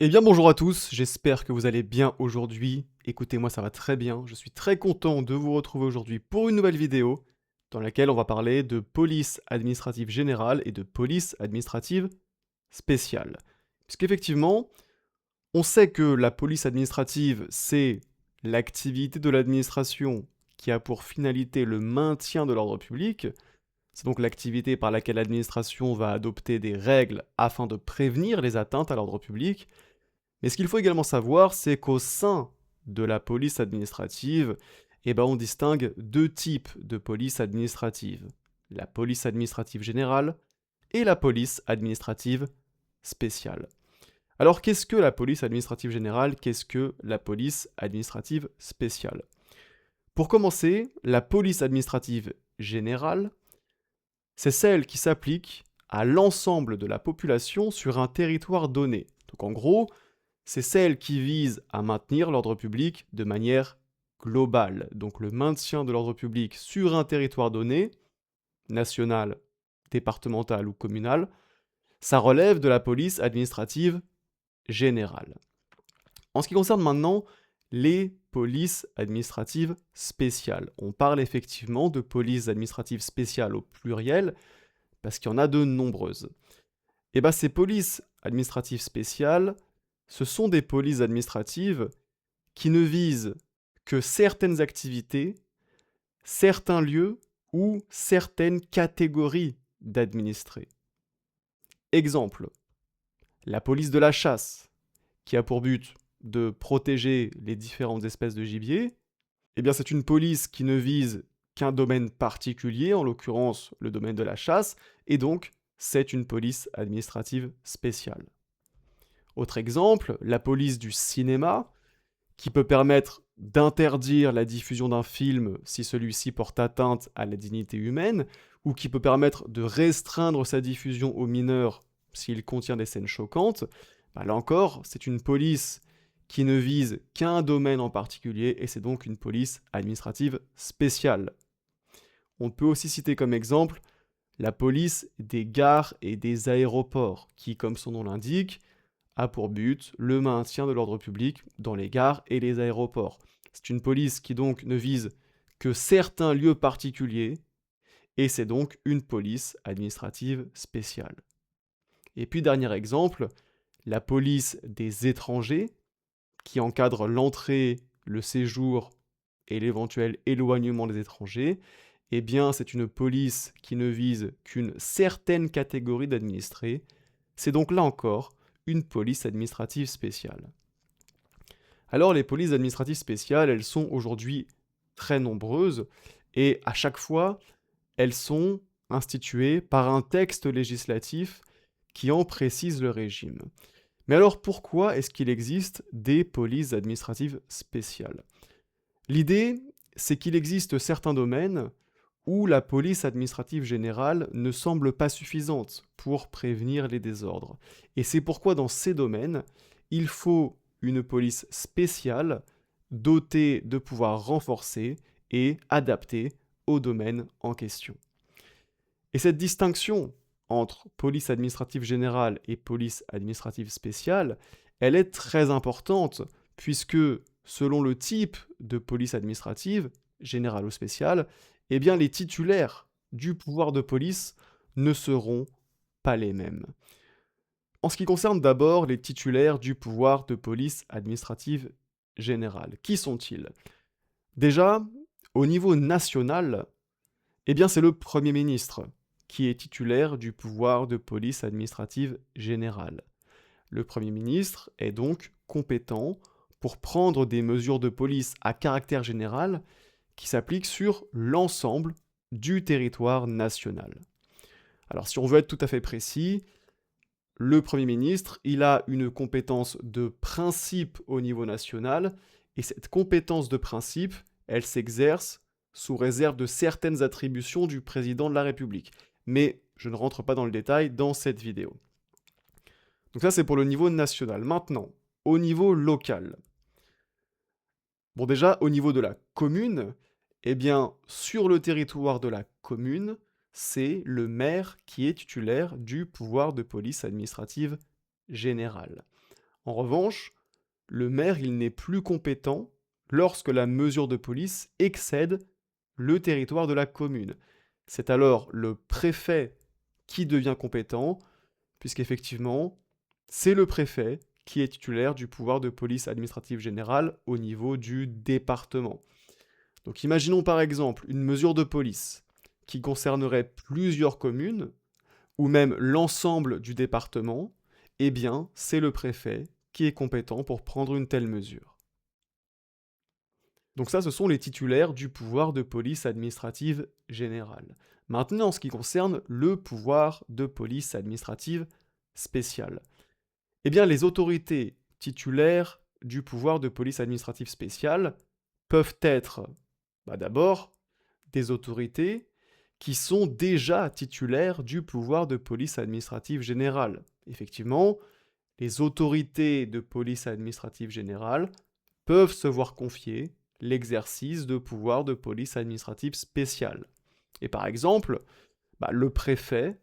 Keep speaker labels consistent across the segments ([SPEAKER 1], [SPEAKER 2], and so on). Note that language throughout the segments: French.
[SPEAKER 1] Eh bien bonjour à tous, j'espère que vous allez bien aujourd'hui. Écoutez, moi ça va très bien, je suis très content de vous retrouver aujourd'hui pour une nouvelle vidéo dans laquelle on va parler de police administrative générale et de police administrative spéciale. Puisqu'effectivement, on sait que la police administrative, c'est l'activité de l'administration qui a pour finalité le maintien de l'ordre public. C'est donc l'activité par laquelle l'administration va adopter des règles afin de prévenir les atteintes à l'ordre public. Mais ce qu'il faut également savoir, c'est qu'au sein de la police administrative, on distingue deux types de police administrative. La police administrative générale et la police administrative spéciale. Alors qu'est-ce que la police administrative générale? Qu'est-ce que la police administrative spéciale? Pour commencer, la police administrative générale, c'est celle qui s'applique à l'ensemble de la population sur un territoire donné. Donc en gros, c'est celle qui vise à maintenir l'ordre public de manière globale. Donc le maintien de l'ordre public sur un territoire donné, national, départemental ou communal, ça relève de la police administrative générale. En ce qui concerne maintenant les polices administratives spéciales, on parle effectivement de polices administratives spéciales au pluriel, parce qu'il y en a de nombreuses. Et bien ces polices administratives spéciales, ce sont des polices administratives qui ne visent que certaines activités, certains lieux ou certaines catégories d'administrés. Exemple, la police de la chasse, qui a pour but de protéger les différentes espèces de gibier, c'est une police qui ne vise qu'un domaine particulier, en l'occurrence le domaine de la chasse, et donc c'est une police administrative spéciale. Autre exemple, la police du cinéma, qui peut permettre d'interdire la diffusion d'un film si celui-ci porte atteinte à la dignité humaine, ou qui peut permettre de restreindre sa diffusion aux mineurs s'il contient des scènes choquantes. Là encore, c'est une police qui ne vise qu'un domaine en particulier, et c'est donc une police administrative spéciale. On peut aussi citer comme exemple la police des gares et des aéroports, qui, comme son nom l'indique, a pour but le maintien de l'ordre public dans les gares et les aéroports. C'est une police qui donc ne vise que certains lieux particuliers, et c'est donc une police administrative spéciale. Et puis dernier exemple, la police des étrangers, qui encadre l'entrée, le séjour et l'éventuel éloignement des étrangers. C'est une police qui ne vise qu'une certaine catégorie d'administrés. C'est donc là encore une police administrative spéciale. Alors les polices administratives spéciales, elles sont aujourd'hui très nombreuses et à chaque fois, elles sont instituées par un texte législatif qui en précise le régime. Mais alors pourquoi est-ce qu'il existe des polices administratives spéciales? L'idée, c'est qu'il existe certains domaines où la police administrative générale ne semble pas suffisante pour prévenir les désordres. Et c'est pourquoi dans ces domaines, il faut une police spéciale dotée de pouvoirs renforcés et adaptés au domaine en question. Et cette distinction entre police administrative générale et police administrative spéciale, elle est très importante puisque selon le type de police administrative, générale ou spéciale, les titulaires du pouvoir de police ne seront pas les mêmes. En ce qui concerne d'abord les titulaires du pouvoir de police administrative générale, qui sont-ils? Déjà, au niveau national, c'est le Premier ministre qui est titulaire du pouvoir de police administrative générale. Le Premier ministre est donc compétent pour prendre des mesures de police à caractère général qui s'appliquent sur l'ensemble du territoire national. Alors si on veut être tout à fait précis, le Premier ministre, il a une compétence de principe au niveau national, et cette compétence de principe, elle s'exerce sous réserve de certaines attributions du président de la République. Mais je ne rentre pas dans le détail dans cette vidéo. Donc ça, c'est pour le niveau national. Maintenant, au niveau local. Bon, déjà, au niveau de la commune, sur le territoire de la commune, c'est le maire qui est titulaire du pouvoir de police administrative générale. En revanche, le maire, il n'est plus compétent lorsque la mesure de police excède le territoire de la commune. C'est alors le préfet qui devient compétent, puisqu'effectivement, c'est le préfet qui est titulaire du pouvoir de police administrative générale au niveau du département. Donc imaginons par exemple une mesure de police qui concernerait plusieurs communes, ou même l'ensemble du département, eh bien, c'est le préfet qui est compétent pour prendre une telle mesure. Donc ça, ce sont les titulaires du pouvoir de police administrative générale. Maintenant, en ce qui concerne le pouvoir de police administrative spéciale, eh bien, les autorités titulaires du pouvoir de police administrative spéciale peuvent être, d'abord, des autorités qui sont déjà titulaires du pouvoir de police administrative générale. Effectivement, les autorités de police administrative générale peuvent se voir confier l'exercice de pouvoir de police administrative spéciale. Et par exemple, le préfet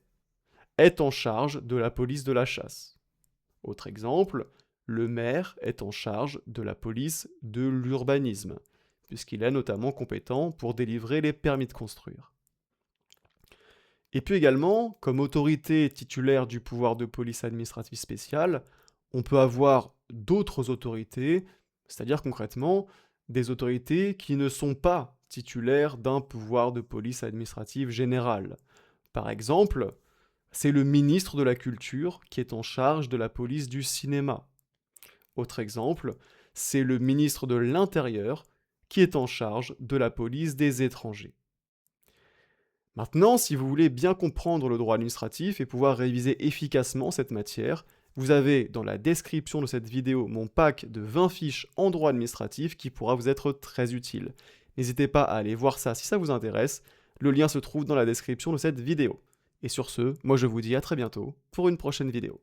[SPEAKER 1] est en charge de la police de la chasse. Autre exemple, le maire est en charge de la police de l'urbanisme, puisqu'il est notamment compétent pour délivrer les permis de construire. Et puis également, comme autorité titulaire du pouvoir de police administrative spéciale, on peut avoir d'autres autorités, c'est-à-dire concrètement des autorités qui ne sont pas titulaires d'un pouvoir de police administrative générale. Par exemple, c'est le ministre de la Culture qui est en charge de la police du cinéma. Autre exemple, c'est le ministre de l'Intérieur qui est en charge de la police des étrangers. Maintenant, si vous voulez bien comprendre le droit administratif et pouvoir réviser efficacement cette matière, vous avez dans la description de cette vidéo mon pack de 20 fiches en droit administratif qui pourra vous être très utile. N'hésitez pas à aller voir ça si ça vous intéresse, le lien se trouve dans la description de cette vidéo. Et sur ce, moi je vous dis à très bientôt pour une prochaine vidéo.